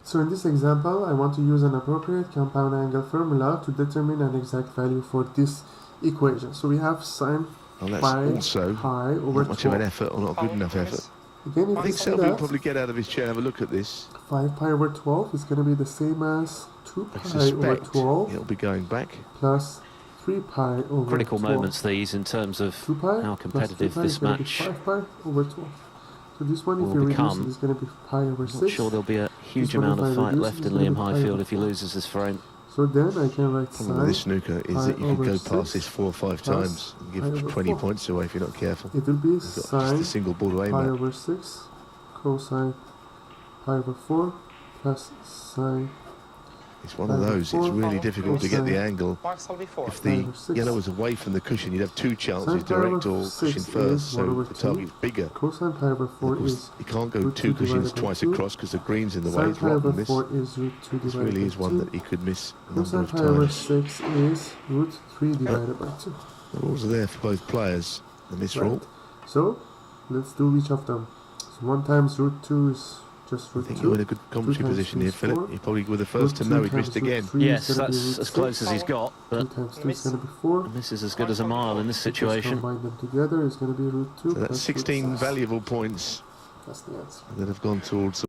So in this example, I want to use an appropriate compound angle formula to determine an exact value for this equation. So we have sine pi also pi over not much 12. of an effort, or not a good enough effort. Again, if I you think see Selby will that, probably get out of his chair and have a look at this. 5 pi over 12 is going to be the same as 2 I pi over suspect 12 it'll be going back. plus 3 pi over Critical 12. moments these in terms of 2 pi how plus 3 competitive pi this is going to be match 5 pi over 12. So this one, if will you reduce become. it, is going to be pi over 6. Not sure there'll be a huge This one, amount if of I fight reduce, left it's in gonna Liam be pi Highfield over if he 4. loses this frame. So then I can write Problem with this sine snooker is pi that you can over go 6 past this 4 or 5 plus times and pi give over 20 4. points away if you're not careful. It will be You've got just sine a single ball to aim pi at. over 6 cosine pi over 4 plus sine. It's one of those, it's really difficult to get the angle. If the yellow was away from the cushion, you'd have two chances, direct or cushion first, so the target's bigger. Cosine pi over 4 is You can't go two cushions twice across because the green's in the way. sine It's pi over rotten, this. 4 is root 2 This divided really by is 2. one that you could miss a number Cosine of pi over times. 6 is root 3 divided by 2. The rules are there for both players, the miss rule. So let's do each of them. So 1 times root 2 is just root I think 2. you're in a good commentary position here, Philip. You probably were the first to know he'd missed again. Yes, that's as close as he's got, 2 but times 2 is going to be 4. this is as good as a mile in this Just situation. combine them together is going to be root 2. So that's 16 valuable points That's the answer. that have gone towards